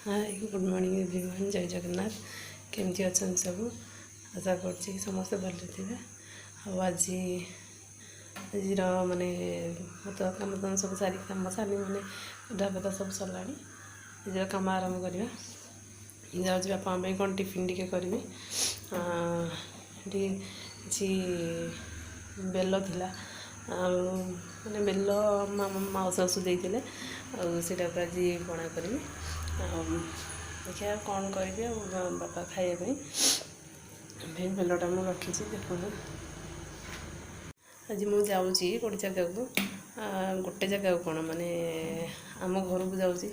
hi good morning everyone जय जगन्नाथ केमती अच्छा सब आशा कर समस्ते भले थे आज माने तो कम दाम सब सारी कम सारी माने ढाबा सब सरला निजर कम आरंभ करवा जाऊँ बापा कौन टिफिन टी करी किसी बेल थिला माने बेल माउस आसु देते आज बना करी देखिए कौन करी बापा खाइए बेलटा मुझे रखी देखो आज मुझे जाऊँगी गोटे जगह को गोटे जगह को कौन माने आम घर को जाऊँगी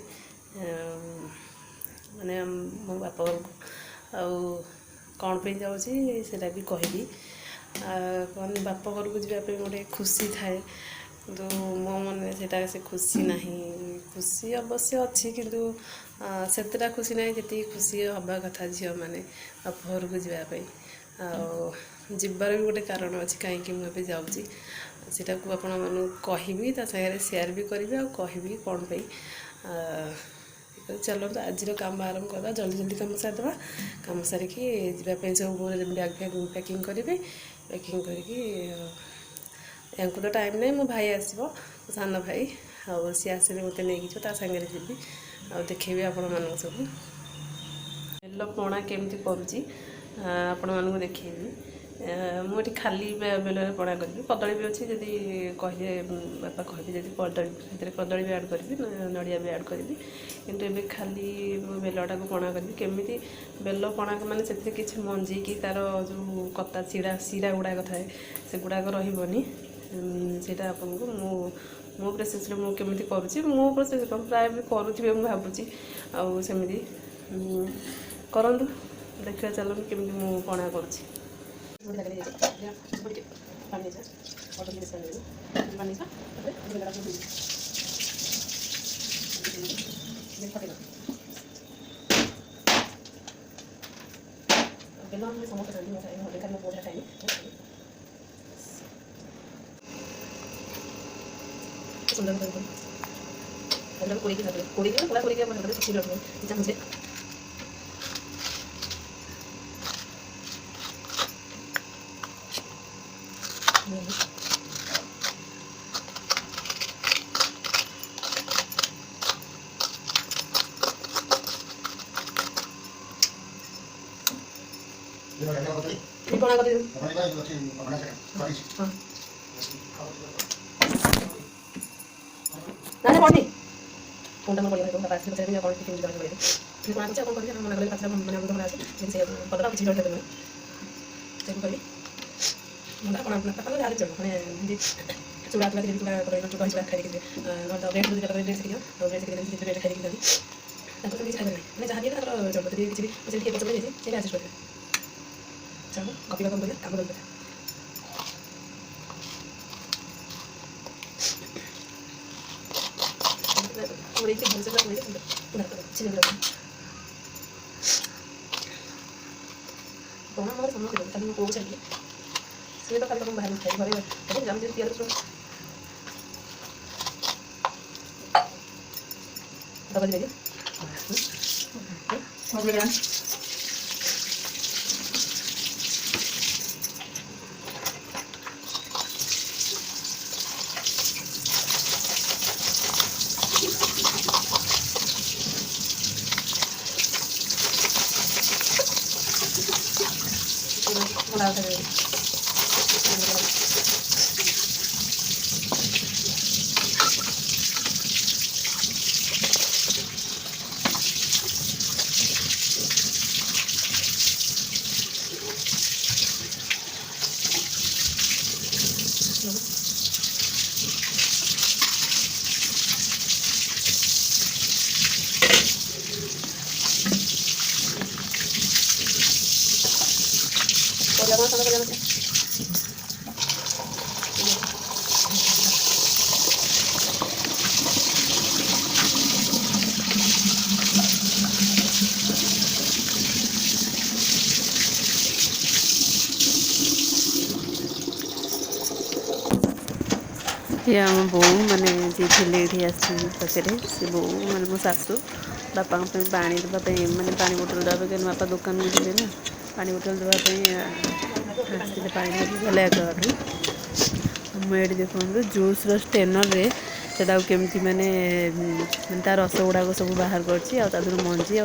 माने मो बापा घर को आउ कौन पे जाऊँगी सेटा भी कहबी कौन बापा घर को जावाई गोटे खुशी थाए तो मो मन से खुशी ना खुशी अवश्य अच्छी किंतु सेतटा खुशी ना जी खुशी हवा कथा झील मैंने बाप घर को जावाई आबार भी गोटे कारण अच्छी कहीं मुझे जाऊँगी सीटा को आपण मानू कहबी सागे सेयार भी करी आ कहबी कौन पे चलते आज काम आरंभ करवा जल्दी जल्दी कम सारिदेवा कम सारिकी जावाई सब बैग फैग पैकिंग करी पैकिंग करके तो टाइम नहीं मो भाई आसो सान भाई आ सी आसे मत नहीं सागर जी आ देखेबी आपण मान सब बेल पणा केमती करुँची आपण मानक देखेबी मुझे खाली बेल पणा करी कदली भी अच्छी जदि कहे बापा कहबी जब कदली कदली भी ऐड करी नड़िया भी ऐड करी किंतु एबे खाली बेलटा को पणा करी केमी बेल पणा माने से किसी मंजी कि तार जो कता चिड़ा सीरा गुड़ाक थाए से गुड़ाक रही सेटा आपन को मो प्रोसेस मुझे करुँची मो प्रोसेस प्राय भी करुवे मुझे भावुँ आमती करूँ देखा चलते केमी मु पणा करुँची सुंदर कोड़ी पूरा कोड़ी मुझे पणा कर ना पड़ी फोनटा मैं पड़ी पास से कौन टिफिन जॉइन करें फिर कौन कुछ कौन कर मन कर पास मैंने मन आसे से पदरा कुछ जॉइन कर चेक करी मुंडा कौन अपना पता जाले चल माने चूड़ा चूड़ा चूड़ा कर चूड़ा चूड़ा खाई के न तो रेट जो रेट से और रेट से रेट खाई के ताको तो କିଛି ଖାଇବେ ନାହିଁ ମାନେ ଯାହା ଦିଏ ତାଙ୍କର ଚଳିବ ଯଦି କିଛି ବି ସେଠି କିଏ ପଚାରିଲେ ଯାଇଛେ ସେଇଟା ଆଡ଼ଜଷ୍ଟ କରିବେ ଚାଲୁ କପି କାମ କରିବା କାମ କରିବା ओरेके भलसे कर ओरेके पूरा कर चिले लगा कोना मोर समझ दे तब को चल गया से तो खाली हम बाहर खाई घरे अरे जाम जे तैयार करो दबा दे हो गया बना कर ये आम बो माने जी थे ये पाखे से बो माने मो सासू बापा पानी देवाई मैंने पानी बोतल देवा कहीं बापा दुकान को जी ना पानी बोतल देवाई आसते पानी गले आगे मुझे देखो जूस स्टेनर सेटा केमती माने ता रस गुड़ाक सब बाहर कर मंजी आ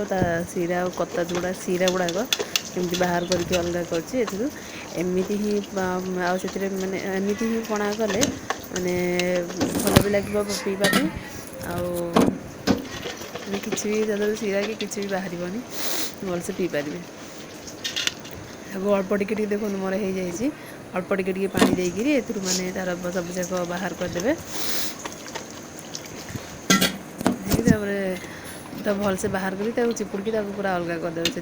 सीरा कता गुड़ा सीरा गुड़ाक केमती बाहर करके अलग करमती ही आते मैंने एमती ही पणा कले मैंने भल भी लगे पीवाई किसी भी सीरा कि किसी भी बाहर भलसे पी पारे अल्प टिके देखो मोर हो जाए अल्प टिके पानी देकर माने तार सब जाक बाहर करदे भलसे बाहर करी चिपुड़ी पूरा अलग करदे से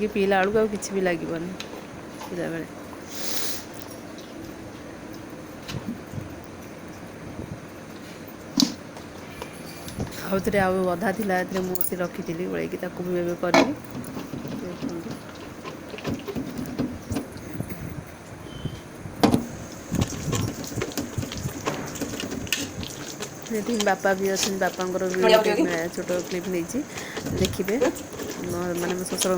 पीला बेलू आ कि भी लगे पीला बेले आउे अधा थी मुझे रखी थी गोलैकी भी एवं करी बापा भी अच्छे बापा छोट क्लिप नहीं देखिए माने मो ससुर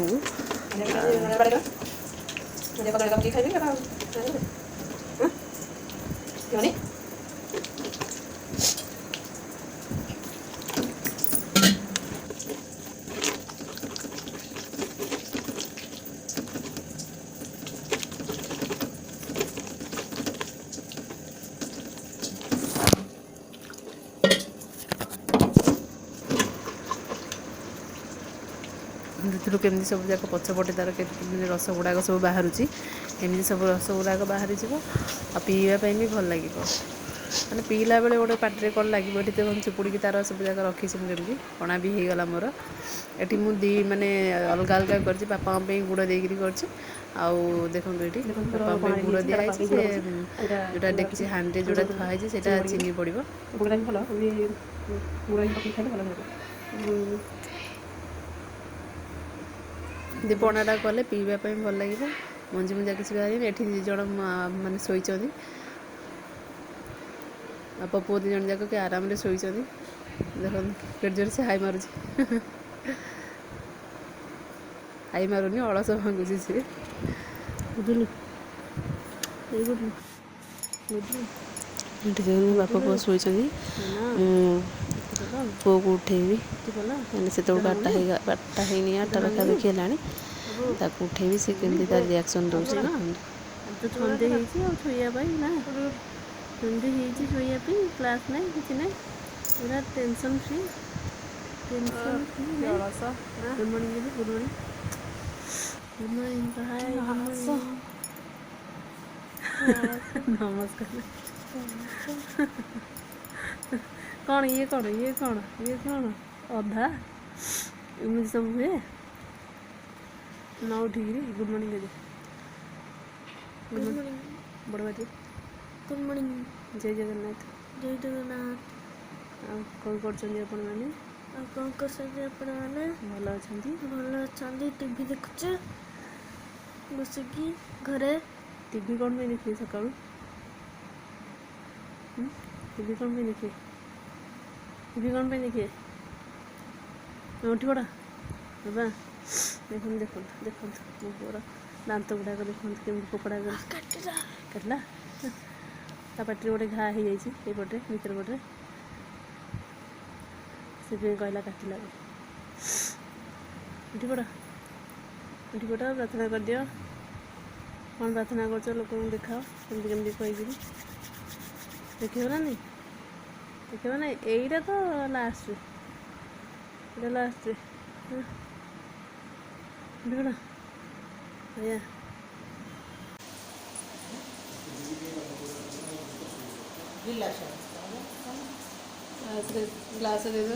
को केमती सब जाक पछपटे तार रस गुड़ाक सब बाहर एमती सब रस गुड़ाक बाहर पीवाई भी भल लगे मैंने पीला बेले गोटे पाटे कौन लगे ये देखो चिपुड़ी तार सब जाक रखी कमी पणा भी होगला मोर ये मुझे माने अलग अलग कर बापा गुड़ देकर कर देखो ये बापा गुड़ दिखाई जोटा देखिए हांडी जोटा थुआई से चीनी पड़ो पणाटा कले पीवाई भल लगे मंजी मुंजा किसी बाहर ये दिज माने शोचती बापा पुओ दी जन जाक आराम से शोचती देख के जोर से हाई मारुच हाई मारूनी अलस भांगुची सी बुझलु बापा पुओ शोचती पुओ को उठेबी से तो 8टा 8टा पाखापाखि है उठेबी से केमती तार रिएक्शन दौर ना तो छंदे छुआ ना छंदे छुआ क्लास ना कि ना पूरा tension free good morning good morning good morning नमस्कार कौन ये कौन अधा एमती सब हुए ना उठिक गुड मॉर्निंग गुड मॉर्निंग बड़ बाजी गुड मॉर्निंग जय जगन्नाथ कौन कर भल अच्छा टीवी देखुचे बसिकी घरे टीवी कौन पे देखिए सका टीवी कौन पे देखिए टीवी कौन पे देखिए उठी पड़ा बाबा देखो देखो देखो मो पुअर दांत गुड़ाक देखो केमी पोकड़ा काटला पाटे गोटे घा हो जापटे भर पटे से कहला काटला उठी पड़ा प्रार्थना कर दियो कौन प्रार्थना कर लोक देखाओ केमती केमती कहीकि देखिए ना नहीं देखिए ना यहीटा तो लास्ट देखना भैया ग्लास दे दो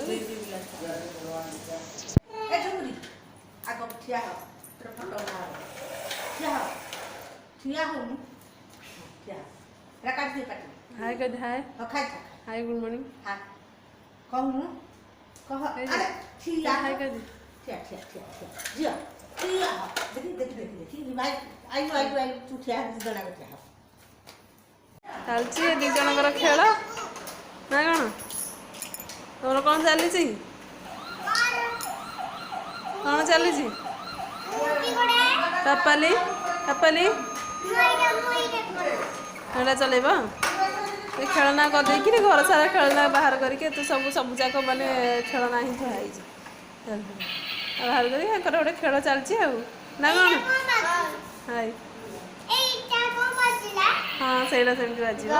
हाय कर हाय हाय गुड मॉर्निंग हाय कर चलती दी जनकर खेल ना कौन तुम କ'ଣ ଚାଲିଛି କ'ଣ ଚାଲିଛି ପାପାଲି ପାପାଲି ଏଇଟା ଚଲେଇବ ଏ ଖେଳନା କରିଦେଇକିରି ଘର ସାରା ଖେଳନା ବାହାର କରିକି ତୁ ସବୁଯାକ ମାନେ ଖେଳନା ହିଁ ଥୁଆ ହେଇଛି ବାହାର କରିକି ତାଙ୍କର ଗୋଟେ ଖେଳ ଚାଲିଛି ଆଉ ନା କ'ଣ ହାଇ ହଁ ସେଇଟା ସେମିତି ବାଜିବ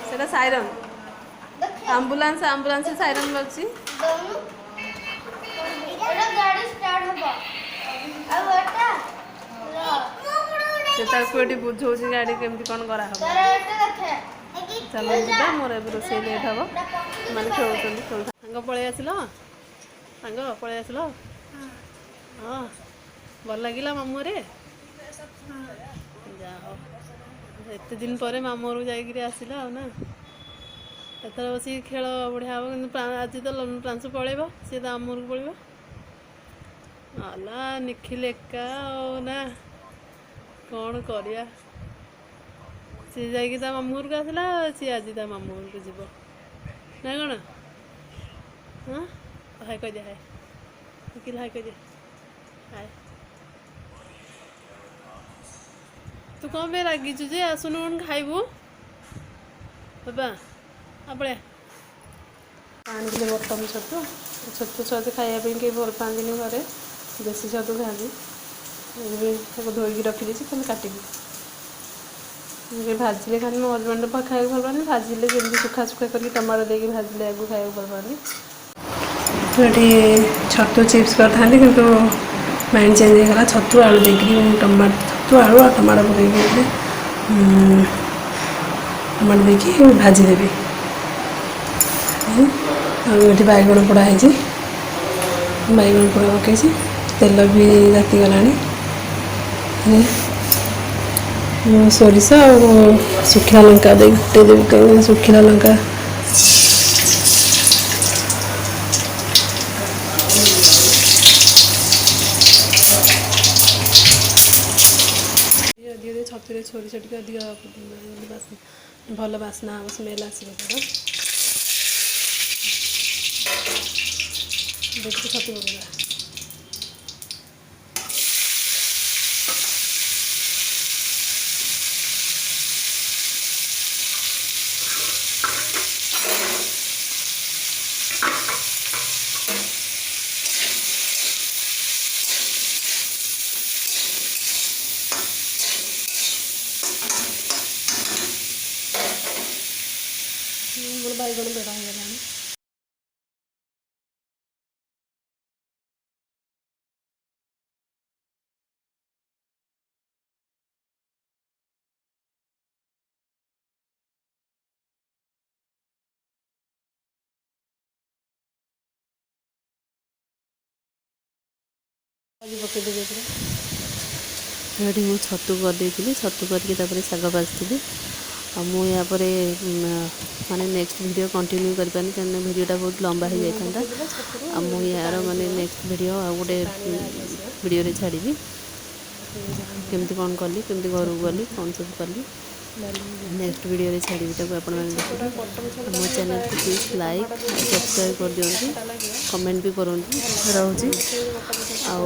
ସେଇଟା ସାଇରନ୍ ଆମ୍ବୁଲାନ୍ସ ସାଇରନ୍ ବାଜୁଛି ସେ ତାକୁ ଏଠି ବୁଝଉଛି ଗାଡ଼ି କେମିତି କ'ଣ କରାହେବ ଚାଲ ଯିବା ମୋର ଏବେ ରୋଷେଇ ଲେଟ୍ ହେବ ମାନେ ଖେଳୁଛନ୍ତି ସାଙ୍ଗ ପଳେଇ ଆସିଲ ହଁ ଭଲ ଲାଗିଲା ମାମୁଁରେ ଯାହା ହଉ ଏତେ ଦିନ ପରେ ମାମୁଁ ଘରକୁ ଯାଇକିରି ଆସିଲା ଆଉ ନା ଏଥର ବସିକି ଖେଳ ବଢ଼ିଆ ହେବ କିନ୍ତୁ ଆଜି ତ ପ୍ରାଂଶୁ ପଳେଇବ ସିଏ ତ ଆମ ଘରକୁ ପଳେଇବ ହେଲା ନିଖିଲ ଏକା ଆଉ ନା କ'ଣ କରିବା ସିଏ ଯାଇକି ତା ମାମୁଁ ଘରକୁ ଆସିଲା ସିଏ ଆଜି ତା ମାମୁଁ ଘରକୁ ଯିବ ନା କ'ଣ ହଁ ହାଏ କହିଦିଅ ହାଏ ନିଖିଲ ହାଏ କହିଦିଅ ହାଏ ତୁ କ'ଣ ପାଇଁ ରାଗିଛୁ ଯେ ଆସୁନୁ କ'ଣ ଖାଇବୁ ବାବା ପଳେଆ ଆଣିଥିଲେ ବଟମ ଛତୁ ଛତୁ ଖାଇବା ପାଇଁ କେହି ଭଲ ପାଆନ୍ତିନି ଘରେ ଦେଶୀ ଛତୁ ଖାଆନ୍ତି ତାକୁ ଧୋଇକି ରଖିଦେଇଛି ଖାଲି କାଟିବି ଭାଜିଲେ ଖାଲି ମୋ ହଜବେଣ୍ଡ ଖାଇବାକୁ ଭଲ ପାଆନ୍ତି ଭାଜିଲେ ଯେମିତି ଶୁଖା କରିକି ଟମାଟୋ ଦେଇକି ଭାଜିଲେ ଆଗକୁ ଖାଇବାକୁ ଭଲ ପାଆନ୍ତି ଏଠି ଛତୁ ଚିପ୍ସ କରିଥାନ୍ତି କିନ୍ତୁ ମାଇଣ୍ଡ ଚେଞ୍ଜ ହେଇଗଲା ଛତୁ ଆଳୁ ଦେଇକି ଛତୁ ଆଳୁ ଆଉ ଟମାଟୋ ପକେଇକି ଟମାଟୋ ଦେଇକି ଭାଜିଦେବି ଆଉ ଏଠି ବାଇଗଣ ପୋଡ଼ା ହେଇଛି ବାଇଗଣ ପୋଡ଼ା ପକେଇଛି ତେଲ ବି ତାତିଗଲାଣି ସୋରିଷ ଆଉ ଶୁଖିଲା ଲଙ୍କା ଦେଇ ଫୁଟେଇଦେବି କାହିଁକିନା ଶୁଖିଲା ଲଙ୍କା ଛତୁରେ ସୋରିଷ ଟିକେ ଅଧିକ ଭଲ ବାସ୍ନା ହେବ ସ୍ମେଲ୍ ଆସିବ ତାର ଦେଖି ଛତୁ ପକେଇବା ମୋର ବାଇଗଣ ବେଡ଼ା ହେଇଗଲାଣି ପକେଇଦେବି ଏଠି ମୁଁ ଛତୁ କରିଦେଇଥିଲି ଛତୁ କରିକି ତାପରେ ଶାଗ ଭାଜିଥିଲି ଆଉ ମୁଁ ୟା ପରେ ମାନେ ନେକ୍ସଟ ଭିଡ଼ିଓ କଣ୍ଟିନ୍ୟू କରିପାରିନି କାରଣ ଭିଡ଼ିଓଟା ବହୁତ ଲମ୍ବା ହେଇଯାଇଥାନ୍ତା ଆଉ ମୁଁ ୟାର ମାନେ ନେକ୍ସଟ ଭିଡ଼ିଓ ଆଉ ଗୋଟେ ଭିଡ଼ିଓରେ ଛାଡ଼ିବି କେମିତି କ'ଣ କଲି କେମିତି ଘରକୁ ଗଲି କ'ଣ ସବୁ କଲି ନେକ୍ସଟ ଭିଡ଼ିଓରେ ଛାଡ଼ିବି ତାକୁ ଆପଣମାନେ ଦେଖିବେ ମୋ ଚ୍ୟାନେଲକୁ ପ୍ଲିଜ୍ ଲାଇକ୍ ସବସ୍କ୍ରାଇବ୍ କରିଦିଅନ୍ତୁ କମେଣ୍ଟ ବି କରନ୍ତୁ ରହୁଛି ଆଉ